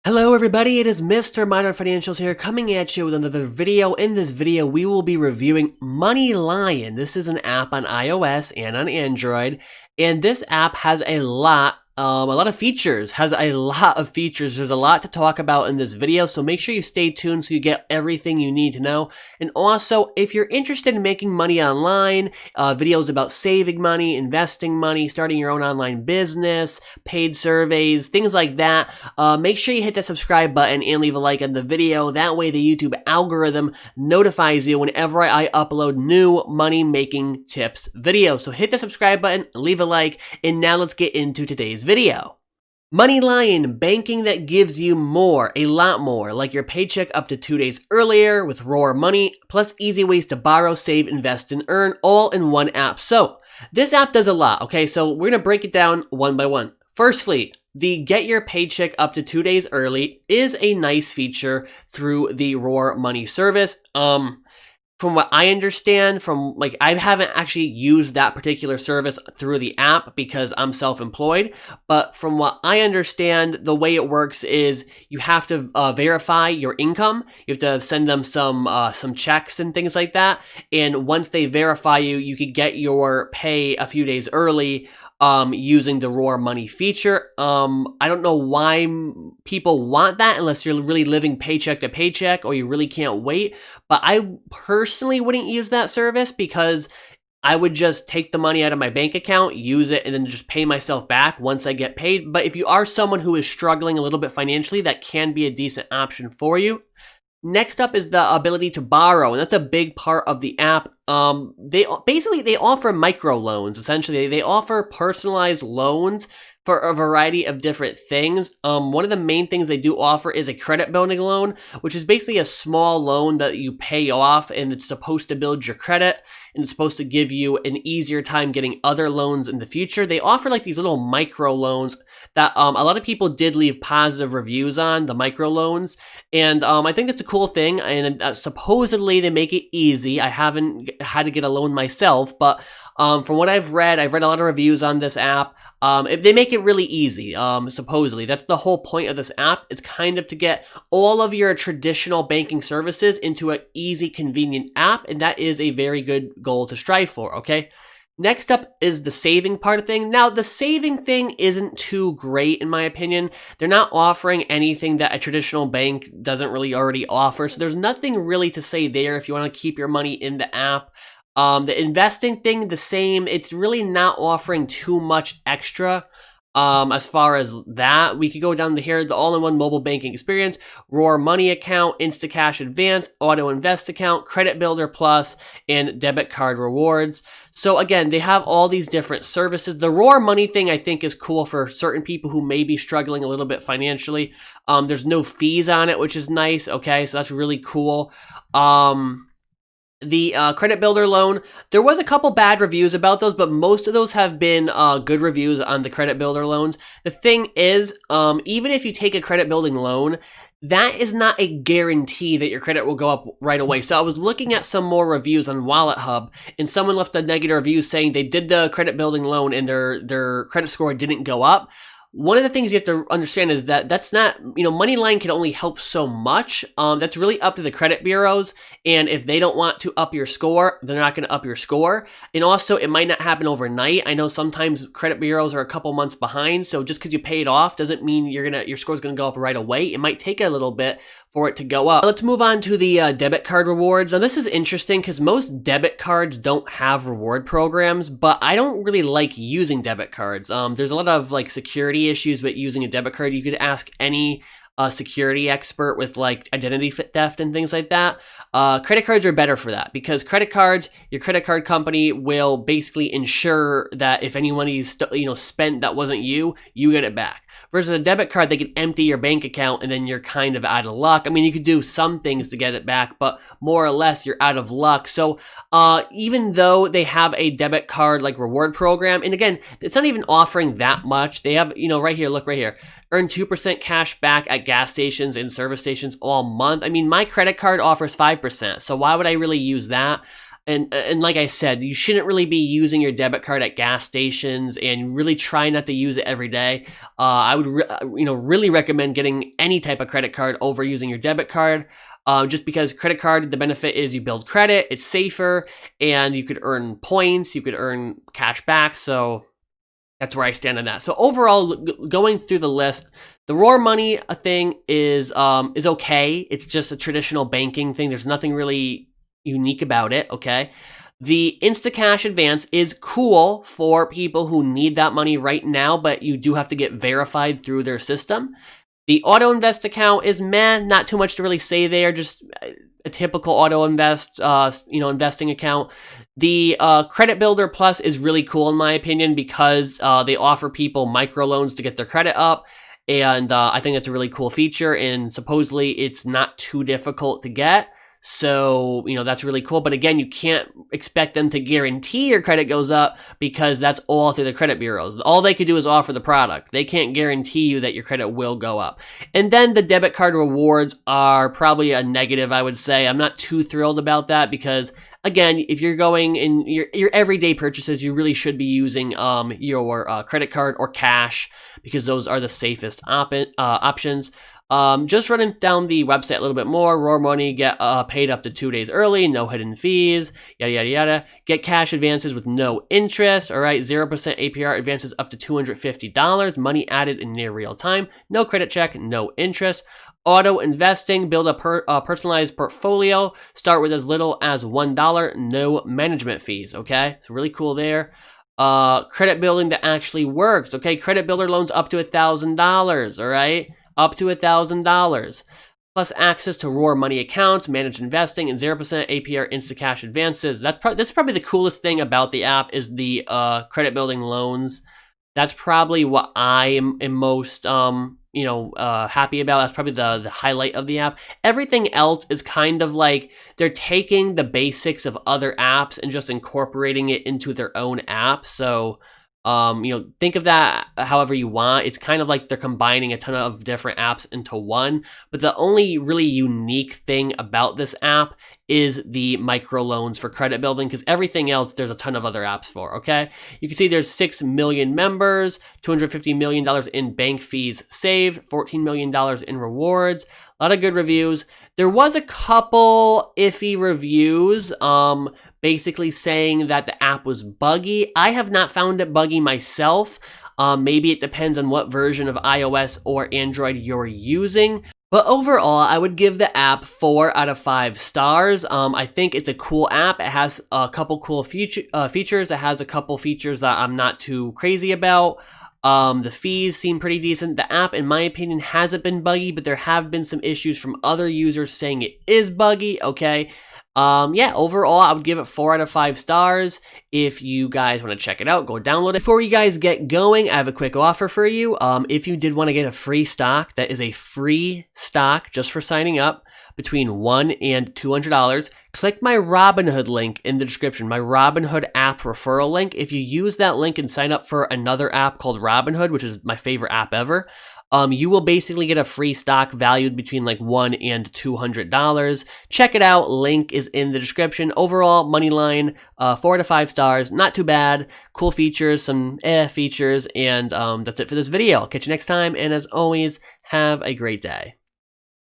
Hello everybody, it is Mr. Minor Financials here coming at you with another video. In this video, we will be reviewing MoneyLion. This is an app on iOS and on Android, and this app has a lot of features, There's a lot to talk about in this video, so make sure you stay tuned so you get everything you need to know. And also, if you're interested in making money online, videos about saving money, investing money, starting your own online business, paid surveys, things like that, make sure you hit that subscribe button and leave a like on the video. That way the YouTube algorithm notifies you whenever I upload new money-making tips videos. So hit the subscribe button, leave a like, and now let's get into today's video. MoneyLion, banking that gives you more, a lot more, like your paycheck up to 2 days earlier with RoarMoney, plus easy ways to borrow, save, invest, and earn, all in one app. So this app does a lot, okay? So we're gonna break it down one by one. Firstly, the get your paycheck up to 2 days early is a nice feature through the RoarMoney service. From what I understand, I haven't actually used that particular service through the app because I'm self-employed, but from what I understand, the way it works is you have to verify your income. You have to send them some checks and things like that, and once they verify you, you could get your pay a few days early using the RoarMoney feature. I don't know why people want that unless you're really living paycheck to paycheck or you really can't wait. But I personally wouldn't use that service because I would just take the money out of my bank account, use it, and then just pay myself back once I get paid. But if you are someone who is struggling a little bit financially, that can be a decent option for you. Next up is the ability to borrow, and that's a big part of the app. They offer microloans. Essentially, they offer personalized loans for a variety of different things. One of the main things they do offer is a credit building loan, which is basically a small loan that you pay off, and it's supposed to build your credit, and it's supposed to give you an easier time getting other loans in the future. They offer like these little micro loans that a lot of people did leave positive reviews on, the micro loans, and I think that's a cool thing, and supposedly they make it easy. I haven't had to get a loan myself, but from what I've read a lot of reviews on this app. They make it really easy, supposedly. That's the whole point of this app. It's kind of to get all of your traditional banking services into an easy, convenient app, and that is a very good goal to strive for, okay? Next up is the saving part of thing. Now, the saving thing isn't too great, in my opinion. They're not offering anything that a traditional bank doesn't really already offer, so there's nothing really to say there if you want to keep your money in the app. The investing thing, the same. It's really not offering too much extra as far as that. We could go down to here, the all-in-one mobile banking experience, RoarMoney account, Instacash Advance, Auto Invest account, Credit Builder Plus, and debit card rewards. So again, they have all these different services. The RoarMoney thing I think is cool for certain people who may be struggling a little bit financially. There's no fees on it, which is nice. Okay, so that's really cool. The credit builder loan, there was a couple bad reviews about those, but most of those have been good reviews on the credit builder loans. The thing is, even if you take a credit building loan, that is not a guarantee that your credit will go up right away. So I was looking at some more reviews on Wallet Hub, and someone left a negative review saying they did the credit building loan and their credit score didn't go up. One of the things you have to understand is that that's not, MoneyLion can only help so much. That's really up to the credit bureaus. And if they don't want to up your score, they're not going to up your score. And also, it might not happen overnight. I know sometimes credit bureaus are a couple months behind. So just because you pay it off doesn't mean your score's going to go up right away. It might take a little bit for it to go up. Let's move on to the debit card rewards. Now, this is interesting because most debit cards don't have reward programs, but I don't really like using debit cards. There's a lot of security issues with using a debit card. You could ask any security expert with identity theft and things like that. Credit cards are better for that because credit cards, your credit card company will basically ensure that if any money is spent that wasn't you get it back. Versus a debit card, they can empty your bank account and then you're kind of out of luck. I mean, you could do some things to get it back, but more or less you're out of luck. So even though they have a debit card reward program, and again, it's not even offering that much. They have, right here, look right here, earn 2% cash back at gas stations and service stations all month. I mean, my credit card offers 5%. So why would I really use that? And like I said, you shouldn't really be using your debit card at gas stations, and really try not to use it every day. I would really recommend getting any type of credit card over using your debit card. Just because credit card, the benefit is you build credit, it's safer, and you could earn points, you could earn cash back. So that's where I stand on that. So overall, going through the list, the RoarMoney thing is okay. It's just a traditional banking thing. There's nothing really unique about it, okay? The Instacash Advance is cool for people who need that money right now, but you do have to get verified through their system. The auto invest account is meh, not too much to really say there, just a typical auto invest, investing account. The Credit Builder Plus is really cool in my opinion because they offer people microloans to get their credit up, and I think that's a really cool feature, and supposedly it's not too difficult to get. So, that's really cool. But again, you can't expect them to guarantee your credit goes up because that's all through the credit bureaus. All they could do is offer the product. They can't guarantee you that your credit will go up. And then the debit card rewards are probably a negative, I would say. I'm not too thrilled about that because, again, if you're going in your everyday purchases, you really should be using your credit card or cash because those are the safest options. Just running down the website a little bit more. RoarMoney, get paid up to 2 days early, no hidden fees, yada, yada, yada. Get cash advances with no interest, all right? 0% APR advances up to $250. Money added in near real time. No credit check, no interest. Auto investing, build a personalized portfolio. Start with as little as $1, no management fees, okay? So really cool there. Credit building that actually works, okay? Credit builder loans up to $1,000, all right? Up to $1,000, plus access to RoarMoney accounts, managed investing, and 0% APR Instacash advances. That's probably the coolest thing about the app is the credit building loans. That's probably what I am most happy about. That's probably the highlight of the app. Everything else is kind of like they're taking the basics of other apps and just incorporating it into their own app. So think of that however you want. It's kind of like they're combining a ton of different apps into one, but the only really unique thing about this app is the microloans for credit building, because everything else there's a ton of other apps for, okay? You can see there's 6 million members, $250 million in bank fees saved, $14 million in rewards, a lot of good reviews. There was a couple iffy reviews, basically saying that the app was buggy. I have not found it buggy myself. Maybe it depends on what version of iOS or Android you're using. But overall, I would give the app 4 out of 5 stars. I think it's a cool app. It has a couple cool features. It has a couple features that I'm not too crazy about. The fees seem pretty decent. The app, in my opinion, hasn't been buggy, but there have been some issues from other users saying it is buggy, okay? Overall, I would give it 4 out of 5 stars. If you guys want to check it out, go download it. Before you guys get going, I have a quick offer for you. If you did want to get a free stock, that is a free stock just for signing up between $1 and $200. Click my Robinhood link in the description, my Robinhood app referral link. If you use that link and sign up for another app called Robinhood, which is my favorite app ever, you will basically get a free stock valued between like $1 and $200. Check it out. Link is in the description. Overall, MoneyLion, 4 out of 5 stars. Not too bad. Cool features, some features, and that's it for this video. I'll catch you next time, and as always, have a great day.